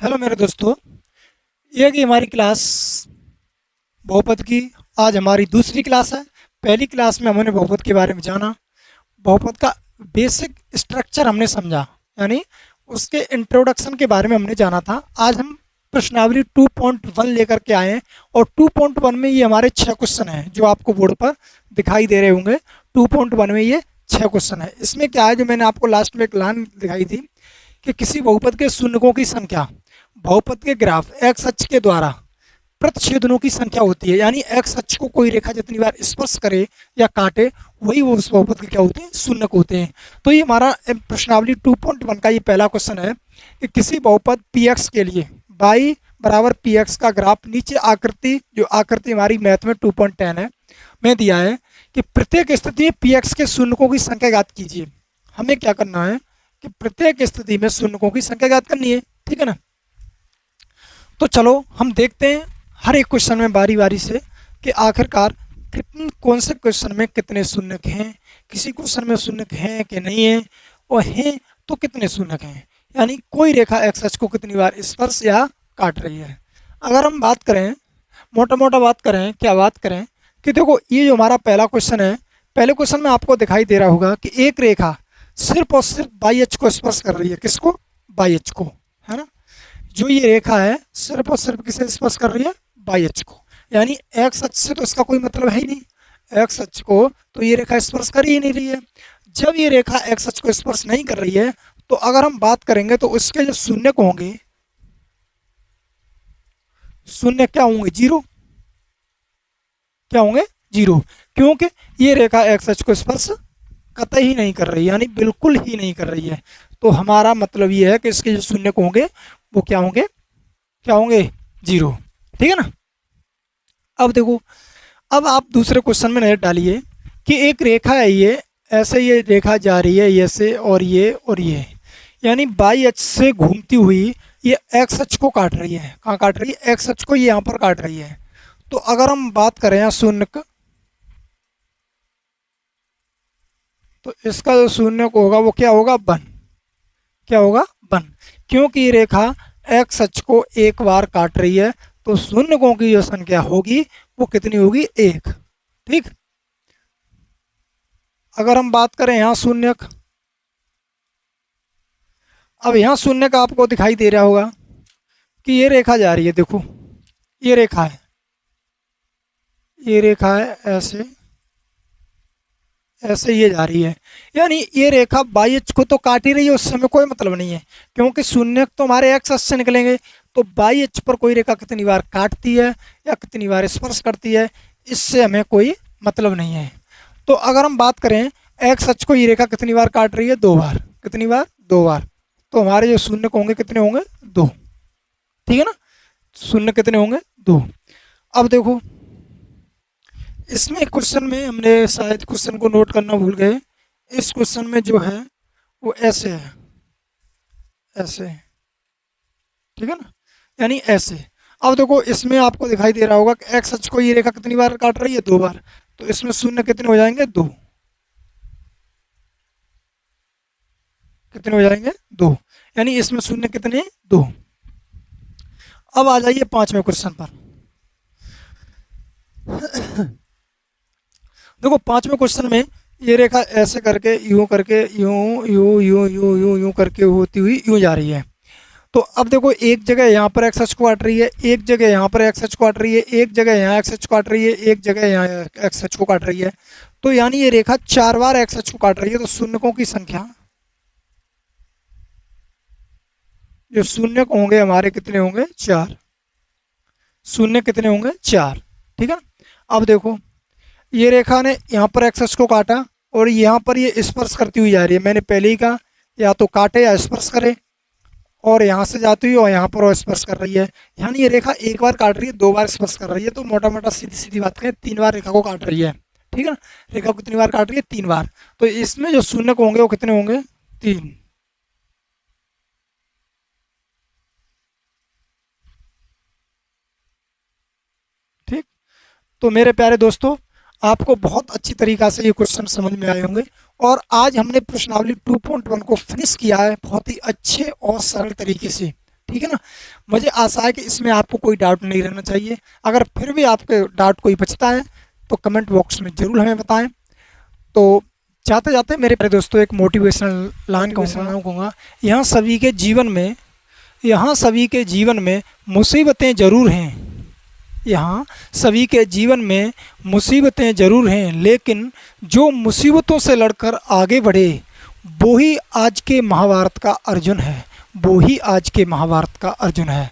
Hello मेरे दोस्तों। ये कि हमारी क्लास बहुपद की आज हमारी दूसरी क्लास है। पहली क्लास में हमने बहुपद के बारे में जाना, बहुपद का बेसिक स्ट्रक्चर हमने समझा, यानी उसके इंट्रोडक्शन के बारे में हमने जाना था। आज हम प्रश्नावली 2.1 लेकर के आए हैं और 2.1 में ये हमारे 6 क्वेश्चन हैं जो आपको बोर्ड पर दिखाई दे रहे होंगे। 2.1 में ये 6 क्वेश्चन है। इसमें क्या है, जो मैंने आपको लास्ट में एक लाइन दिखाई थी कि किसी बहुपद के शून्यकों की संख्या बहुपद के ग्राफ एक्स अक्ष के द्वारा प्रतिच्छेदनों की संख्या होती है, यानी एक्स अक्ष को कोई रेखा जितनी बार स्पर्श करे या काटे वही वो उस बहुपद के क्या होते हैं, शून्यक होते हैं। तो ये हमारा प्रश्नावली 2.1 का ये पहला क्वेश्चन है कि किसी बहुपद पी एक्स के लिए y बराबर पी एक्स का ग्राफ नीचे आकृति, जो आकृति हमारी मैथ में 2.10 है, में दिया है कि प्रत्येक स्थिति में पी एक्स के शून्यकों की संख्या ज्ञात कीजिए। हमें क्या करना है कि प्रत्येक स्थिति में शून्यकों की संख्या ज्ञात करनी है, ठीक है ना। तो चलो हम देखते हैं हर एक क्वेश्चन में बारी बारी से कि आखिरकार कौन से क्वेश्चन में कितने शून्यक हैं, किसी क्वेश्चन में शून्यक हैं कि नहीं है, और हैं तो कितने शून्यक हैं, यानी कोई रेखा एक्स अक्ष को कितनी बार स्पर्श या काट रही है। अगर हम बात करें, मोटा मोटा बात करें, क्या बात करें कि देखो ये जो हमारा पहला क्वेश्चन है, पहले क्वेश्चन में आपको दिखाई दे रहा होगा कि एक रेखा सिर्फ और सिर्फ बाई एच को स्पर्श कर रही है। किसको? बाई एच को, है ना। जो ये रेखा है सिर्फ और सिर्फ किसे स्पर्श कर रही है? बाई एच को, यानी एक्स अक्ष से तो इसका कोई मतलब है ही नहीं। एक्स अक्ष को तो ये रेखा स्पर्श कर ही नहीं रही है। जब ये रेखा एक्स अक्ष को स्पर्श नहीं कर रही है तो अगर हम बात करेंगे तो उसके जो शून्य को होंगे, शून्य क्या होंगे? जीरो। क्या होंगे? जीरो, क्योंकि ये रेखा एक्स अक्ष को स्पर्श कतई ही नहीं कर रही, यानी बिल्कुल ही नहीं कर रही है। तो हमारा मतलब ये है कि इसके जो शून्य को होंगे वो क्या होंगे? क्या होंगे? जीरो, ठीक है ना। अब देखो, अब आप दूसरे क्वेश्चन में नजर डालिए कि एक रेखा है, ये ऐसे ये रेखा जा रही है ये से और ये, यानी बाई अक्ष से घूमती हुई ये एक्स अक्ष को काट रही है। कहाँ काट रही है? एक्स अक्ष को ये यहाँ पर काट रही है। तो अगर हम बात करें यहाँ शून्य, तो इसका जो शून्य को होगा वो क्या होगा? वन। क्या होगा? वन, क्योंकि ये रेखा एक्स अक्ष को एक बार काट रही है, तो शून्यकों की जो संख्या होगी वो कितनी होगी? एक, ठीक। अगर हम बात करें यहाँ शून्यक, अब यहाँ शून्य का आपको दिखाई दे रहा होगा कि ये रेखा जा रही है, देखो ये रेखा है, ये रेखा है ऐसे ऐसे ये जा रही है, यानी ये रेखा बाई एच को तो काट ही रही है, उससे हमें कोई मतलब नहीं है, क्योंकि शून्य तो हमारे एक्स अक्ष से निकलेंगे। तो बाई एच पर कोई रेखा कितनी बार काटती है या कितनी बार स्पर्श करती है, इससे हमें कोई मतलब नहीं है। तो अगर हम बात करें एक्स अक्ष को ये रेखा कितनी बार काट रही है? दो बार। कितनी बार? दो बार। तो हमारे जो शून्य को होंगे कितने होंगे? दो, ठीक है ना। शून्य कितने होंगे? दो। अब देखो इसमें क्वेश्चन में हमने शायद क्वेश्चन को नोट करना भूल गए। इस क्वेश्चन में जो है वो ऐसे है, ऐसे, ठीक है ना, यानी ऐसे। अब देखो इसमें आपको दिखाई दे रहा होगा कि एक्स अक्ष को ये रेखा कितनी बार काट रही है? दो बार। तो इसमें शून्य कितने हो जाएंगे? दो। कितने हो जाएंगे? दो, यानी इसमें शून्य कितने? दो। अब आ जाइए पांचवें क्वेश्चन पर। देखो पांचवें क्वेश्चन में ये रेखा ऐसे करके यूं करके यूं यूं यूं यूं यूं यूं करके होती हुई यूं जा रही है। तो अब देखो एक जगह यहाँ पर एक्स अक्ष को काट रही है, एक जगह यहाँ पर एक्स अक्ष को काट रही है, एक जगह यहाँ एक्स अक्ष को काट रही है, एक जगह यहाँ एक्स अक्ष को काट रही है। तो यानी ये रेखा चार बार एक्स अक्ष को काट रही है। तो शून्यकों की संख्या, जो शून्य होंगे हमारे कितने होंगे? चार। शून्य कितने होंगे? चार, ठीक है ना। अब देखो ये रेखा ने यहाँ पर एक्स अक्ष को काटा और यहाँ पर ये स्पर्श करती हुई जा रही है। मैंने पहले ही कहा या तो काटे या स्पर्श करे, और यहाँ से जाती हुई और यहाँ पर और स्पर्श कर रही है, यानी ये रेखा एक बार काट रही है, दो बार स्पर्श कर रही है। तो मोटा मोटा सीधी सीधी बात करें, तीन बार रेखा को काट रही है, ठीक है ना। रेखा को कितनी बार काट रही है? तीन बार। तो इसमें जो शून्य को होंगे वो कितने होंगे? तीन। ठीक। तो मेरे प्यारे दोस्तों, आपको बहुत अच्छी तरीक़ा से ये क्वेश्चन समझ में आए होंगे और आज हमने प्रश्नावली 2.1 को फिनिश किया है बहुत ही अच्छे और सरल तरीके से। ठीक। ठीक है ना। मुझे आशा है कि इसमें आपको कोई डाउट नहीं रहना चाहिए। अगर फिर भी आपके डाउट कोई बचता है तो कमेंट बॉक्स में ज़रूर हमें बताएं। तो जाते जाते मेरे प्यारे दोस्तों एक मोटिवेशनल लाइन कहूँगा, यहाँ सभी के जीवन में मुसीबतें ज़रूर हैं। यहाँ सभी के जीवन में मुसीबतें ज़रूर हैं, लेकिन जो मुसीबतों से लड़कर आगे बढ़े वो ही आज के महाभारत का अर्जुन है, वो ही आज के महाभारत का अर्जुन है।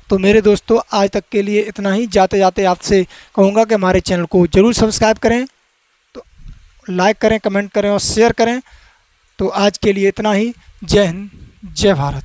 तो मेरे दोस्तों आज तक के लिए इतना ही। जाते जाते आपसे कहूँगा कि हमारे चैनल को ज़रूर सब्सक्राइब करें, तो लाइक करें, कमेंट करें और शेयर करें। तो आज के लिए इतना ही। जय हिंद, जय भारत।